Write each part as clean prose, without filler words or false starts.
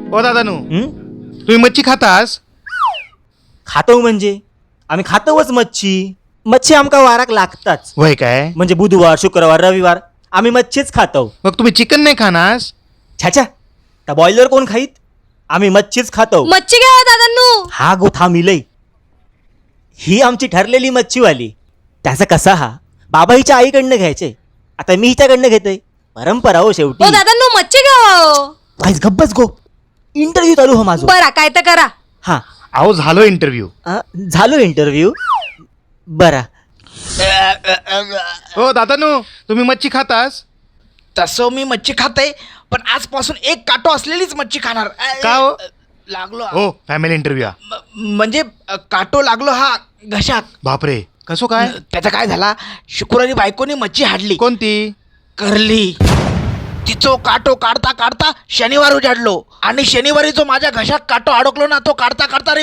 ओ दादानू, तुम्ही मच्छी खातास? खातो म्हणजे आम्ही खातोच मच्छी. मच्छी आमका वाराक लागताच. वय काय? म्हणजे बुधवार, शुक्रवार, रविवार आम्ही मच्छीच खातो. मग तुम्ही चिकन नाही खानास? छाछा, त्या बॉयलर कोण खाईत? आम्ही मच्छीच खातो. मच्छी घ्या दादांनू. हा गोथा मिलई. ही आमची ठरलेली मच्छीवाली. त्याचा कसा हा बाबा हिच्या आईकडनं घ्यायचे, आता मी हिच्याकडनं घेतोय. परंपरा हो शेवटी. ओ दादांनू मच्छी घ्या. वाईस गप्पच गो. इंटरव्ह्यू चालू हो माझं. बरा काय तर करा. हा अहो झालो इंटरव्ह्यू. झालो इंटरव्ह्यू. बरा. हो दादानू, तुम्ही मच्छी खातास? तसं मी मच्छी खाते, पण आजपासून एक काटो असलेलीच मच्छी खाणार. का हो? लागलो हो फॅमिली इंटरव्ह्यू. म्हणजे काटो लागलो हा घशात. बापरे, कसो काय? त्याचा काय झाला, शुक्रवारी बायकोनी मच्छी हाडली. कोणती? करली. तिचो काटो काढता काढता शनिवार उजाडलो, आणि शनिवारी जो माझ्या घशात काटो अडकलो ना, तो काढता काढता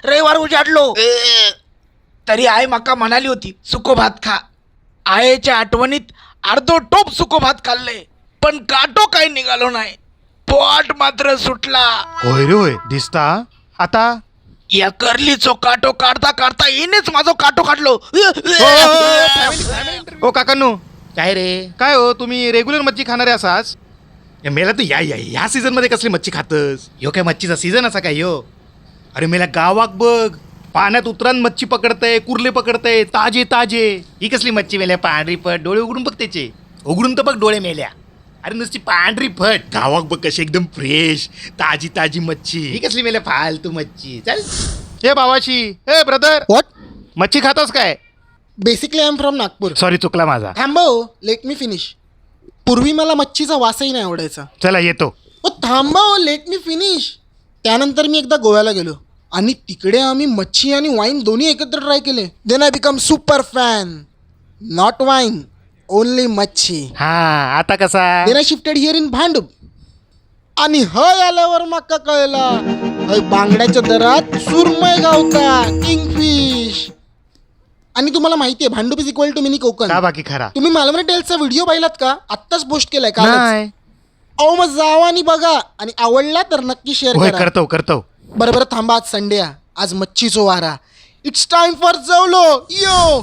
रविवार उजाडलो. तरी आई माका म्हणाली होती सुको भात खा. आईच्या आठवणीत अर्धो टोप सुको भात खाल्ले, पण काटो काही निघालो नाही. पोट मात्र सुटला. होय रे होय, दिसता आता. या करलीचो काटो काढता काढता हिनेच माझो काटो काढलो. ओ काकांनो, काय रे? काय हो, तुम्ही रेग्युलर मच्छी खाणारे असाच? मेला तू या सीझन मध्ये कसली मच्छी खातस? ह्यो काय मच्छीचा सीझन असा काय ह्यो? अरे मेला गावाक बघ, पाण्यात उतरान मच्छी पकडतय, कुर्ले पकडतय, ताजे ताजे. ही कसली मच्छी मेल्या? पांढरी फट. डोळे उघडून बघ त्याचे. उघडून तर बघ डोळे मेल्या. अरे नुसती पांढरी फट. गावाक बघ कशी एकदम फ्रेश ताजी ताजी मच्छी. ही कसली मेल्या फालतू मच्छी? चल हे भावाशी. हे ब्रदर, व्हॉट? मच्छी खातोस काय? Basically I am from Nagpur. Sorry, चुकला माझा. थांबव, लेट मी फिनिश. पूर्वी मला मच्छीचा वासही नाही आवडायचा. चला येतो. ओ थांबव, लेट मी फिनिश. त्यानंतर मी एकदा गोव्याला गेलो, आणि तिकडे आम्ही मच्छी आणि वाईन दोन्ही एकत्र ट्राय केले. Then I become super fan. Not wine, only मच्छी. हा, आता कसा? Then I shifted here in Bhandup. आणि हय आल्यावर मका कळला, हय बांगड्याच्या दरात सुरमय गावता, किंगफिश. आणि तुम्हाला माहिती आहे, Bhandup is equal to mini Konkan. का बाकी खरा? तुम्ही मालवणी टेल्सचा व्हिडिओ पाहिलात का? आत्ताच पोस्ट केलाय का? नाही. अहो मग जावा आणि बघा, आणि आवडला तर नक्की शेअर होय, करा. करतो. बरं थांबा, आज संडे आहे, आज मच्छीचो वारा. इट्स टाइम फॉर जवलो यो.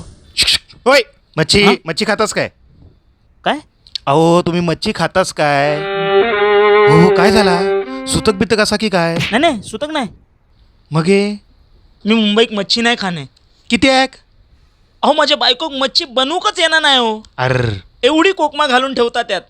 होय, मच्छी खातास काय? काय? अहो तुम्ही मच्छी खातास काय? हो, काय झाला? सुतक बितक असा की काय? नाही सुतक नाही. मग हे मी मुंबईत मच्छी नाही खाणे. किती आहे? अहो माझ्या बायकोक मच्छी बनवूकच येणार नाही हो. अर एवढी कोकमा घालून ठेवता त्यात.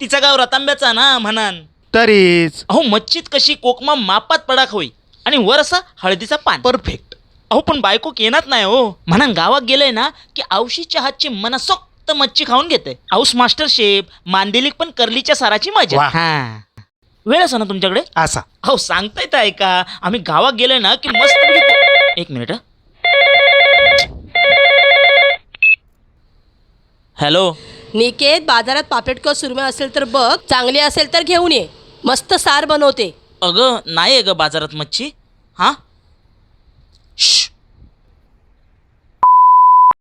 तिचा गाव रतांब्याचा ना म्हणान. तरीच अहो मच्छीत कशी कोकमा मापात पडाक होई, आणि वर असा हळदीचा पान. परफेक्ट. अहो पण बायकोक येणार नाही हो. म्हणान गावात गेलंय ना की आवशीच्या हातची मनसोक्त मच्छी खाऊन घेते. हाऊस मास्टर शेफ मांदेलीक पण करलीच्या साराची मजा. वा. हा, वेळ असा ना तुमच्याकडे? असा. अहो सांगता येत आहे का, आम्ही गावात गेलोय ना की मस्त. एक मिनिट. हॅलो. निकेत, बाजारात पापलेटकर सुरमई असेल तर बघ, चांगली असेल तर घेऊन ये. मस्त सार बनवते. अगं नाही आहे ग बाजारात मच्छी. हां